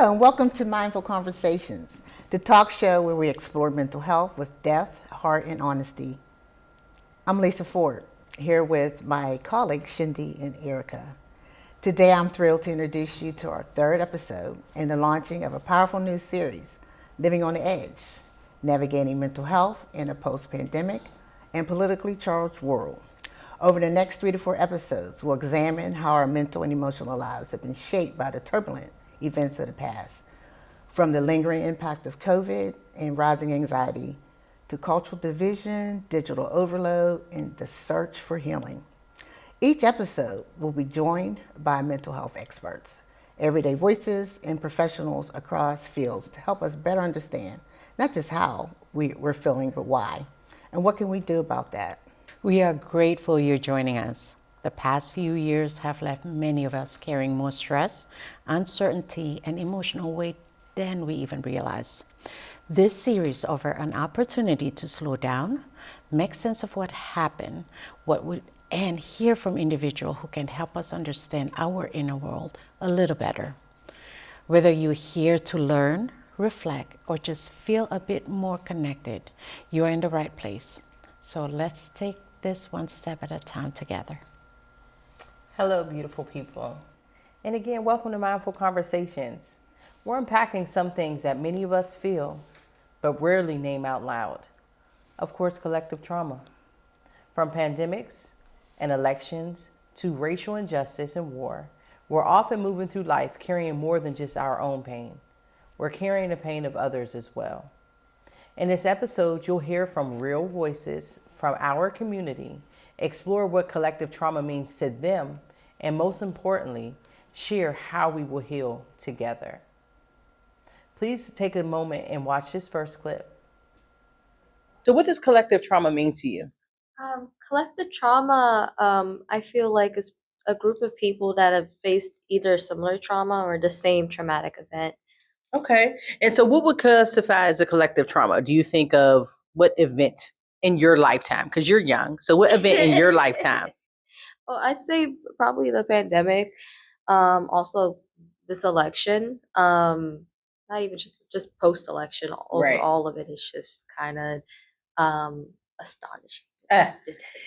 Hello, and welcome to Mindful Conversations, the talk show where we explore mental health with depth, heart, and honesty. I'm Lisa Ford, here with my colleagues Shendi and Erica. Today, I'm thrilled to introduce you to our third episode and the launching of a powerful new series, Living on the Edge, Navigating Mental Health in a Post-Pandemic and Politically Charged World. Over the next 3 to 4 episodes, we'll examine how our mental and emotional lives have been shaped by the turbulent events of the past, from the lingering impact of COVID and rising anxiety to cultural division, digital overload, and the search for healing. Each episode will be joined by mental health experts, everyday voices, and professionals across fields to help us better understand not just how we're feeling, but why, and what can we do about that. We are grateful you're joining us. The past few years have left many of us carrying more stress, uncertainty, and emotional weight than we even realize. This series offers an opportunity to slow down, make sense of what happened, and hear from individuals who can help us understand our inner world a little better. Whether you're here to learn, reflect, or just feel a bit more connected, you're in the right place. So let's take this one step at a time together. Hello, beautiful people. And again, welcome to Mindful Conversations. We're unpacking some things that many of us feel, but rarely name out loud. Of course, collective trauma. From pandemics and elections to racial injustice and war, we're often moving through life carrying more than just our own pain. We're carrying the pain of others as well. In this episode, you'll hear from real voices from our community, explore what collective trauma means to them, and most importantly, share how we will heal together. Please take a moment and watch this first clip. So what does collective trauma mean to you? Collective trauma, I feel like is a group of people that have faced either similar trauma or the same traumatic event. Okay. And so what would classify as a collective trauma? Do you think of what event in your lifetime? Because you're young. So what event in your lifetime? Well, I'd say probably the pandemic, also this election, not even just post-election, Right. all of it is just kind of astonishing.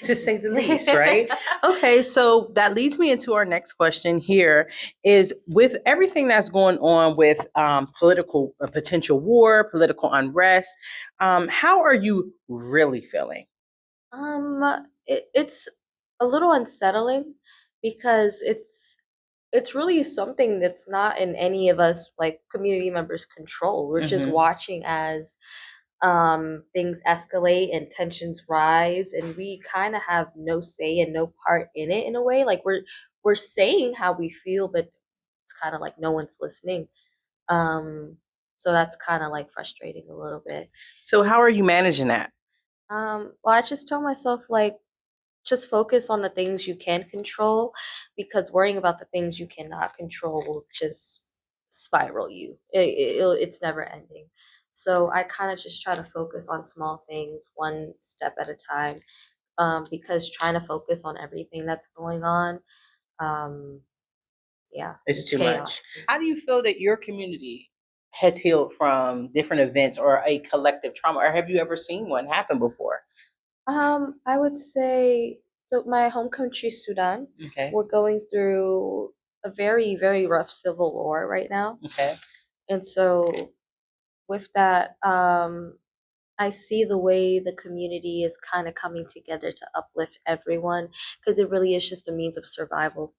To say the least, right? Okay, so that leads me into our next question here is with everything that's going on with political potential war, political unrest, how are you really feeling? It's a little unsettling because it's really something that's not in any of us like community members' control. We're just watching as things escalate and tensions rise, and we kind of have no say and no part in it in a way. Like we're saying how we feel, but it's kind of like no one's listening. So that's kind of like frustrating a little bit. So how are you managing that? Well, I just tell myself like just focus on the things you can control, because worrying about the things you cannot control will just spiral you. It's never ending. So I kind of just try to focus on small things, one step at a time, because trying to focus on everything that's going on, um, yeah, It's too chaos. much. How do you feel that your community has healed from different events or a collective trauma, or have you ever seen one happen before? I would say so. My home country, Sudan, Okay. we're going through a very, very rough civil war right now. Okay. And so with that, I see the way the community is kind of coming together to uplift everyone, because it really is just a means of survival.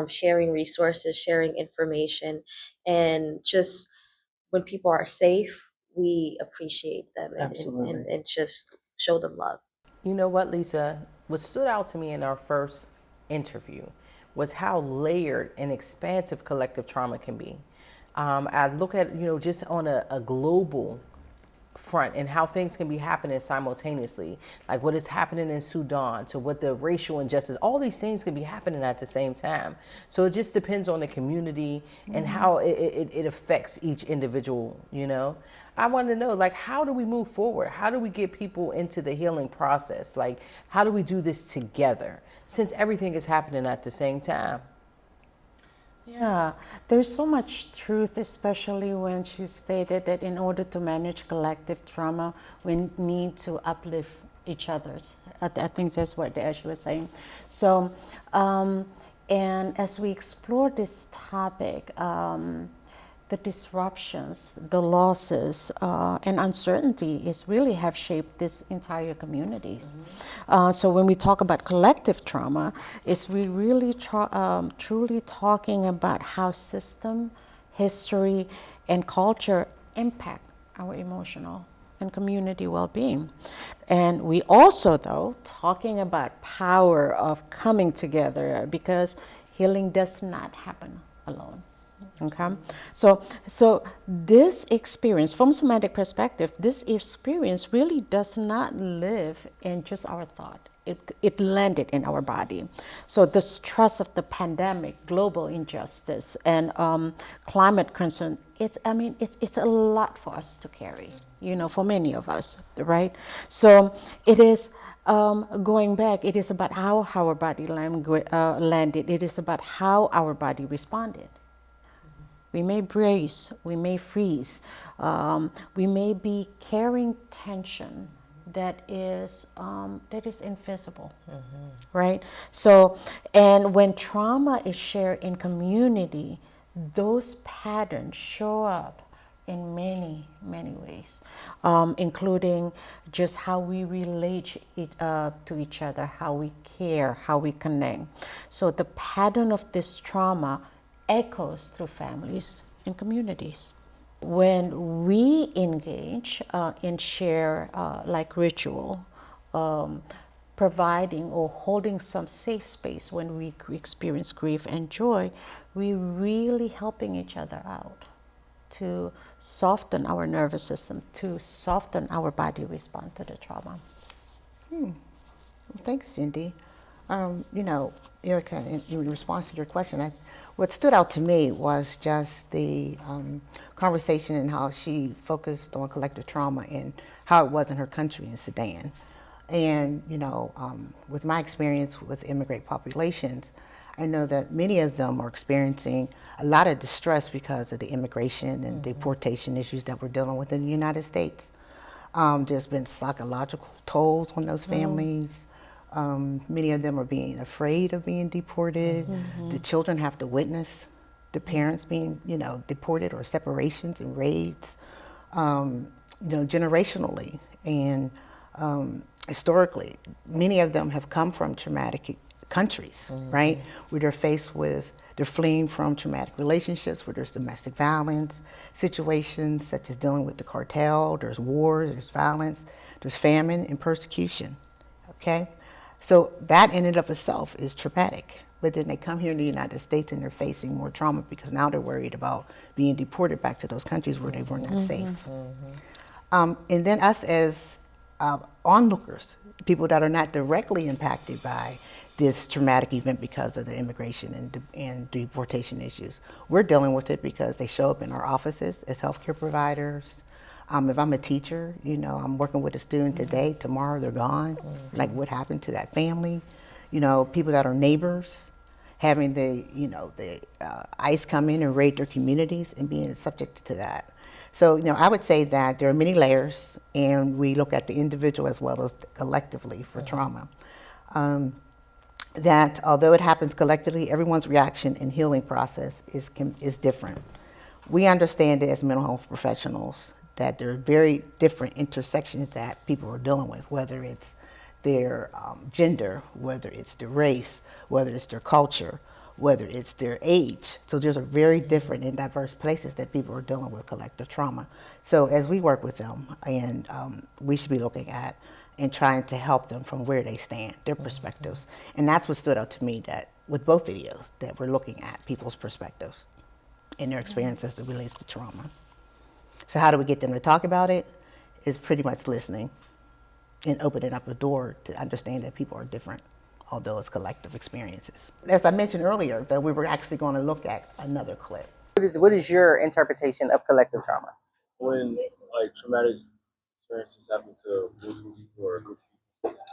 Sharing resources, sharing information, and just when people are safe, we appreciate them and just show them love. You know what, Lisa? What stood out to me in our first interview was how layered and expansive collective trauma can be. I look at, just on a global front and how things can be happening simultaneously, like what is happening in Sudan to what the racial injustice, all these things can be happening at the same time. So it just depends on the community and how it affects each individual, I want to know, like, how do we move forward? How do we get people into the healing process? Like, how do we do this together since everything is happening at the same time? Yeah, there's so much truth, especially when she stated that in order to manage collective trauma, we need to uplift each other's. I think that's what she was saying. So, and as we explore this topic, the disruptions, the losses, and uncertainty is really have shaped this entire communities. So when we talk about collective trauma, is we really truly talking about how system, history, and culture impact our emotional and community well-being. And we also, though, talking about power of coming together, because healing does not happen alone. Okay, so this experience, from somatic perspective, this experience really does not live in just our thought. It landed in our body. So the stress of the pandemic, global injustice, and climate concern, it's a lot for us to carry, for many of us, right? So it is going back, it is about how our body landed. It is about how our body responded. We may brace, we may freeze, we may be carrying tension that is invisible, right? So, and when trauma is shared in community, those patterns show up in many, many ways, including just how we relate to each other, how we care, how we connect. So the pattern of this trauma echoes through families and communities. When we engage and share like ritual, providing or holding some safe space when we experience grief and joy, we really helping each other out to soften our nervous system, to soften our body response to the trauma. Thanks, Cindy. Erica, in response to your question, what stood out to me was just the conversation and how she focused on collective trauma and how it was in her country in Sudan. And, with my experience with immigrant populations, I know that many of them are experiencing a lot of distress because of the immigration and deportation issues that we're dealing with in the United States. There's been psychological tolls on those families. Many of them are being afraid of being deported. The children have to witness the parents being, deported, or separations and raids, generationally and historically. Many of them have come from traumatic countries, right? Where they're fleeing from traumatic relationships, where there's domestic violence situations, such as dealing with the cartel. There's wars, there's violence, there's famine and persecution, okay? So that in and of itself is traumatic. But then they come here in the United States and they're facing more trauma because now they're worried about being deported back to those countries where they were not safe. And then us as onlookers, people that are not directly impacted by this traumatic event because of the immigration and deportation issues, we're dealing with it because they show up in our offices as healthcare providers. If I'm a teacher, I'm working with a student today, tomorrow they're gone. Like, what happened to that family? People that are neighbors, having the ICE come in and raid their communities and being subject to that. So, I would say that there are many layers, and we look at the individual as well as collectively for trauma. That although it happens collectively, everyone's reaction and healing process is different. We understand it as mental health professionals that there are very different intersections that people are dealing with, whether it's their gender, whether it's their race, whether it's their culture, whether it's their age. So there's a very different and diverse places that people are dealing with collective trauma. So as we work with them, and we should be looking at and trying to help them from where they stand, their perspectives. And that's what stood out to me, that with both videos, that we're looking at people's perspectives and their experiences that relates to trauma. So how do we get them to talk about it? Is pretty much listening and opening up a door to understand that people are different, although it's collective experiences. As I mentioned earlier, that we were actually going to look at another clip. What is your interpretation of collective trauma? When like traumatic experiences happen to multiple people or a group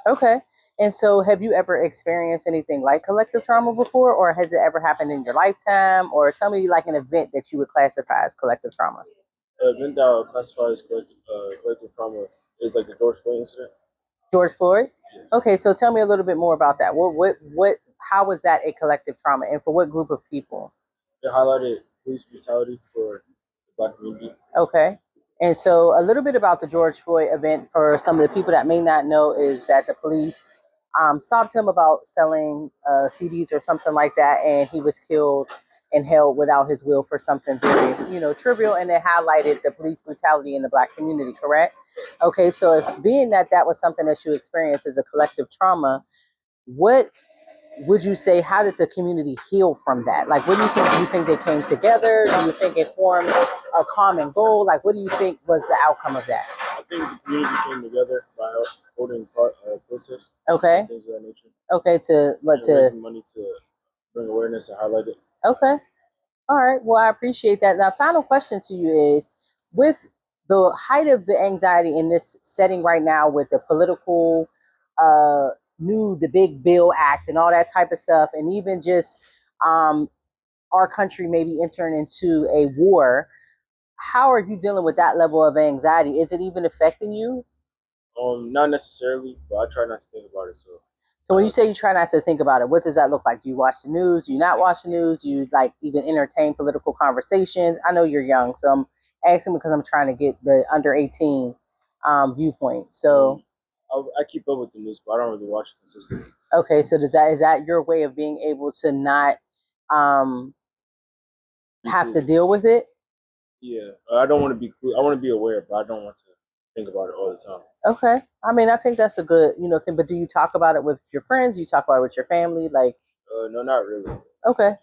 Okay. And so have you ever experienced anything like collective trauma before, or has it ever happened in your lifetime? Or tell me like an event that you would classify as collective trauma. The event that I would classify as collective trauma is like the George Floyd incident. George Floyd? Okay, so tell me a little bit more about that. How was that a collective trauma, and for what group of people? It highlighted police brutality for the Black community. Okay. And so a little bit about the George Floyd event for some of the people that may not know is that the police stopped him about selling CDs or something like that, and he was killed and held without his will for something very, trivial, and it highlighted the police brutality in the Black community, correct? Okay, so if being that that was something that you experienced as a collective trauma, what would you say, how did the community heal from that? Like, what do you think? Do you think they came together? Do you think it formed a common goal? Like, what do you think was the outcome of that? I think the community came together by holding protests. Okay. And things of that nature. Okay, raising money to bring awareness and highlight it. Okay. All right. Well, I appreciate that. Now, final question to you is, with the height of the anxiety in this setting right now, with the political, the Big Bill Act and all that type of stuff, and even just our country maybe entering into a war, how are you dealing with that level of anxiety? Is it even affecting you? Not necessarily, but I try not to think about it. So when you say you try not to think about it, what does that look like? Do you watch the news? Do you not watch the news? Do you like even entertain political conversations? I know you're young, so I'm asking because I'm trying to get the under 18 viewpoint. So I keep up with the news, but I don't really watch it consistently. Okay, so is that your way of being able to not have to deal with it? Yeah, I don't want to be. I want to be aware, but I don't want to think about it all the time. Okay, I mean, I think that's a good thing. But do you talk about it with your friends? Do you talk about it with your family? Like, no, not really. Okay,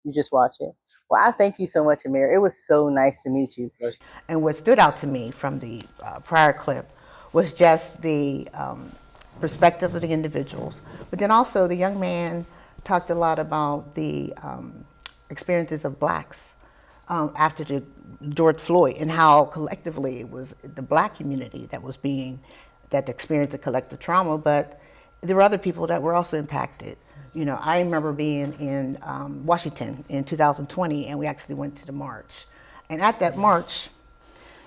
you just watch it. Well, I thank you so much, Amir. It was so nice to meet you. And what stood out to me from the prior clip was just the perspective of the individuals, but then also the young man talked a lot about the experiences of blacks after the George Floyd, and how collectively it was the Black community that experienced the collective trauma, but there were other people that were also impacted. I remember being in Washington in 2020, and we actually went to the march. And at that march,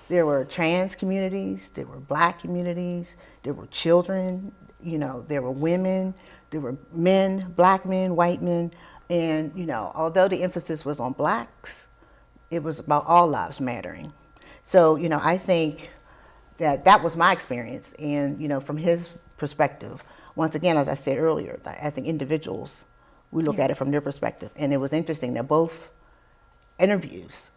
there were trans communities, there were Black communities, there were children, there were women, there were men, Black men, white men. And, although the emphasis was on Blacks, it was about all lives mattering. So, I think that was my experience. And, from his perspective, once again, as I said earlier, I think individuals, we look at it from their perspective. And it was interesting that both interviews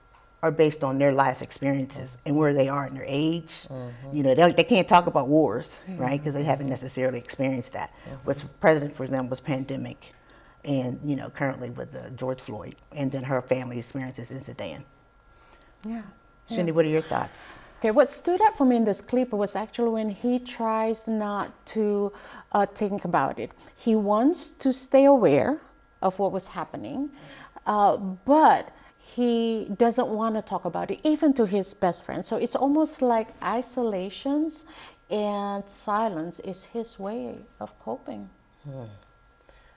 are based on their life experiences and where they are in their age. They can't talk about wars, right? Because they haven't necessarily experienced that. What's present for them was pandemic, and currently with the George Floyd, and then her family experiences in Sudan. Yeah. Shendi, what are your thoughts? Okay, what stood out for me in this clip was actually when he tries not to think about it. He wants to stay aware of what was happening, but he doesn't want to talk about it, even to his best friend. So it's almost like isolations and silence is his way of coping.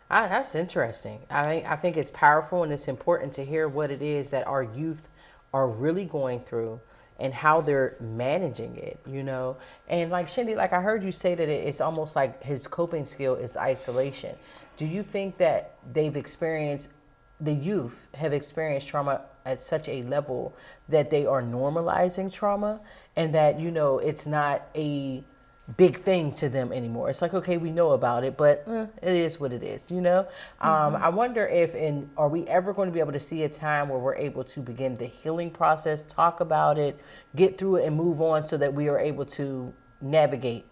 That's interesting. I think it's powerful, and it's important to hear what it is that our youth are really going through and how they're managing it, And like Shendi, like I heard you say that it's almost like his coping skill is isolation. Do you think that the youth have experienced trauma at such a level that they are normalizing trauma, and that, it's not a big thing to them anymore? It's like, okay, we know about it, but it is what it is, I wonder are we ever going to be able to see a time where we're able to begin the healing process, talk about it, get through it, and move on, so that we are able to navigate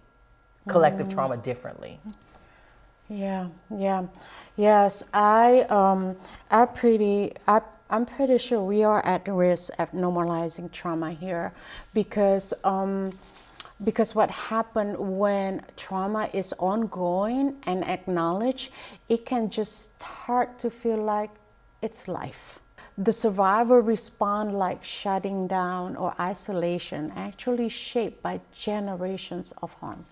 collective trauma differently? Yes, I'm pretty sure we are at risk of normalizing trauma here, because what happened when trauma is ongoing and acknowledged, it can just start to feel like it's life. The survivor respond like shutting down or isolation, actually shaped by generations of harm.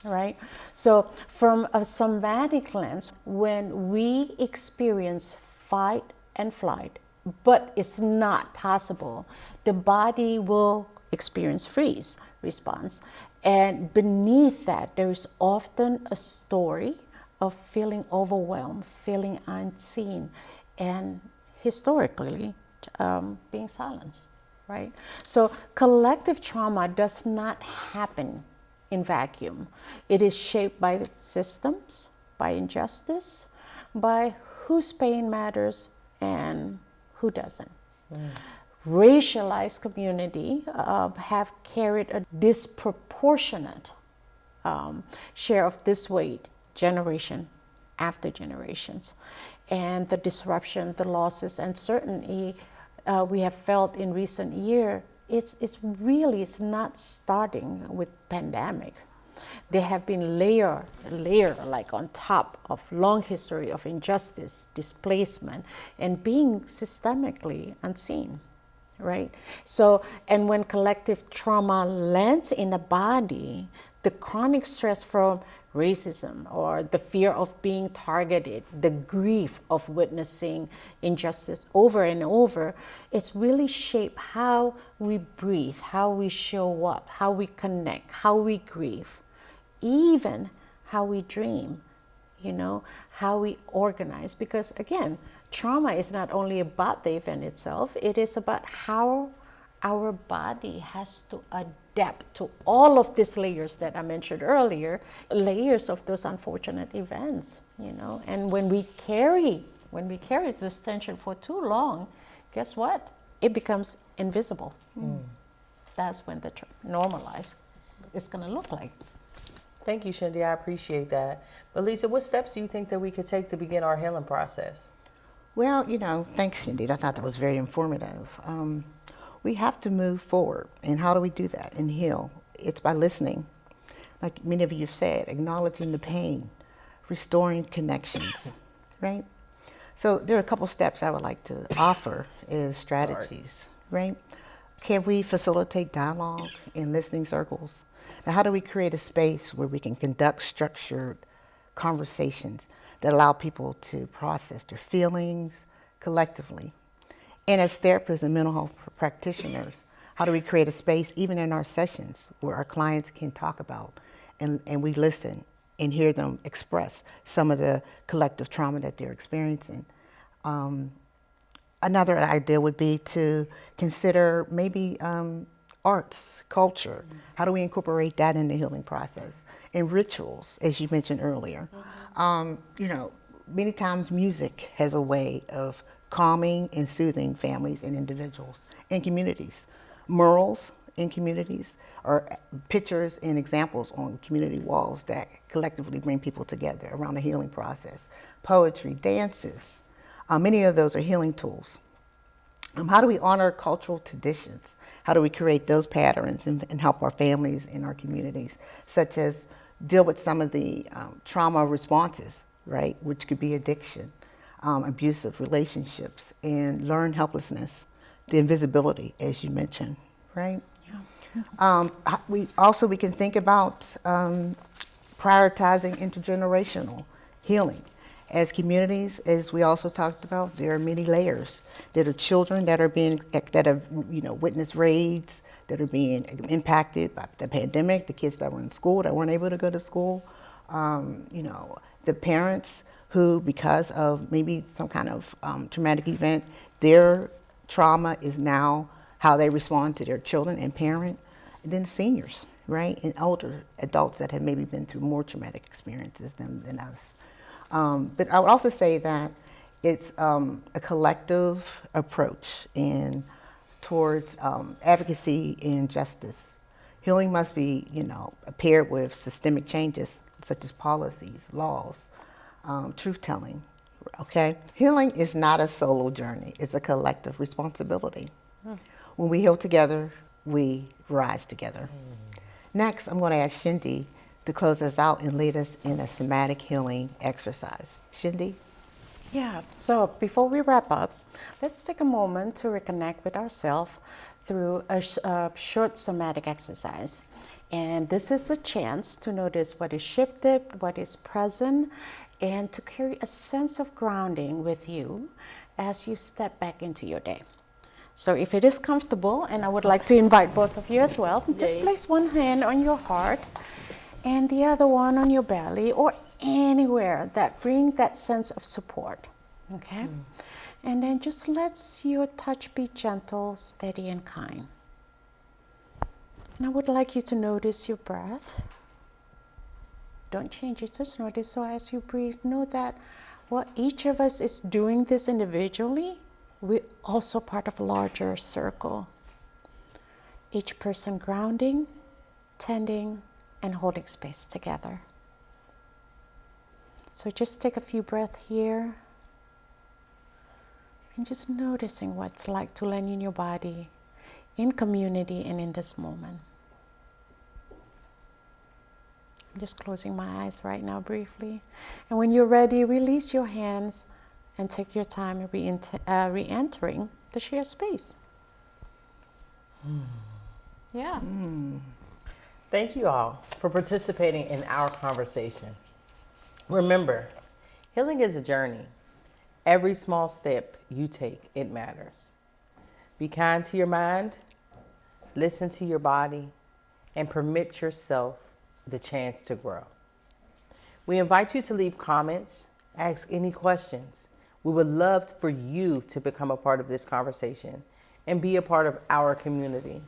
right? So from a somatic lens, when we experience fight and flight, but it's not possible, the body will experience freeze response. And beneath that, there is often a story of feeling overwhelmed, feeling unseen, and historically being silenced, right? So collective trauma does not happen in vacuum. It is shaped by systems, by injustice, by whose pain matters and who doesn't. Racialized community have carried a disproportionate share of this weight generation after generations. And the disruption, the losses, and certainty we have felt in recent years, it's not starting with pandemic. There have been layer like on top of long history of injustice, displacement, and being systemically unseen, right? So, and when collective trauma lands in the body, the chronic stress from racism or the fear of being targeted, the grief of witnessing injustice over and over, it's really shaped how we breathe, how we show up, how we connect, how we grieve, even how we dream, how we organize. Because again, trauma is not only about the event itself, it is about how our body has to adapt to all of these layers that I mentioned earlier, layers of those unfortunate events, And when we carry this tension for too long, guess what? It becomes invisible. That's when the normalize is going to look like. Thank you, Shendi. I appreciate that. But Lisa, what steps do you think that we could take to begin our healing process? Well, thanks, Cindy. I thought that was very informative. We have to move forward. And how do we do that and heal? It's by listening. Like many of you have said, acknowledging the pain, restoring connections, right? So there are a couple steps I would like to offer as strategies, right? Can we facilitate dialogue in listening circles? Now, how do we create a space where we can conduct structured conversations that allow people to process their feelings collectively? And as therapists and mental health practitioners, how do we create a space, even in our sessions, where our clients can talk about and we listen and hear them express some of the collective trauma that they're experiencing? Another idea would be to consider maybe arts, culture. How do we incorporate that in the healing process? And rituals, as you mentioned earlier. Many times music has a way of calming and soothing families and individuals and communities. Murals in communities or pictures and examples on community walls that collectively bring people together around the healing process. Poetry, dances, many of those are healing tools. How do we honor cultural traditions? How do we create those patterns and help our families and our communities, such as deal with some of the trauma responses, right, which could be addiction, abusive relationships, and learned helplessness, the invisibility, as you mentioned, right? Yeah. We can think about prioritizing intergenerational healing. As communities, as we also talked about, there are many layers. There are children that have witnessed raids, that are being impacted by the pandemic, the kids that were in school that weren't able to go to school, the parents who, because of maybe some kind of traumatic event, their trauma is now how they respond to their children and parent, and then seniors, right, and older adults that have maybe been through more traumatic experiences than us. But I would also say that it's a collective approach towards advocacy and justice. Healing must be, paired with systemic changes such as policies, laws, truth-telling, okay? Healing is not a solo journey. It's a collective responsibility. When we heal together, we rise together. Next, I'm going to ask Shendi to close us out and lead us in a somatic healing exercise. Shendi? Yeah, so before we wrap up, let's take a moment to reconnect with ourselves through a short somatic exercise. And this is a chance to notice what is shifted, what is present, and to carry a sense of grounding with you as you step back into your day. So if it is comfortable, and I would like to invite both of you as well, just place one hand on your heart and the other one on your belly or anywhere that brings that sense of support, okay? And then just let your touch be gentle, steady, and kind. And I would like you to notice your breath. Don't change it, just notice. So as you breathe, know that while each of us is doing this individually, we're also part of a larger circle. Each person grounding, tending, and holding space together. So just take a few breaths here. And just noticing what it's like to land in your body, in community, and in this moment. I'm just closing my eyes right now briefly. And when you're ready, release your hands and take your time re-entering the shared space. Yeah. Thank you all for participating in our conversation. Remember, healing is a journey. Every small step you take, it matters. Be kind to your mind, listen to your body, and permit yourself the chance to grow. We invite you to leave comments, ask any questions. We would love for you to become a part of this conversation and be a part of our community.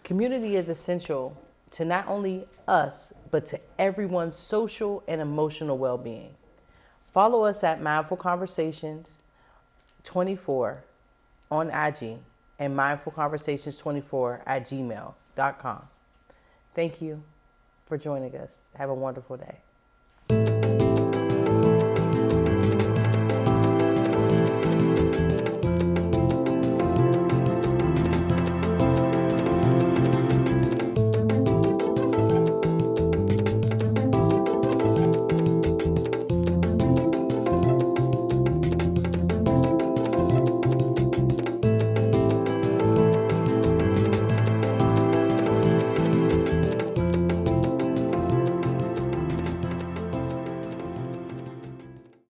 Community is essential to not only us, but to everyone's social and emotional well-being. Follow us at Mindful Conversations 24 on IG and mindfulconversations24@gmail.com. Thank you for joining us. Have a wonderful day.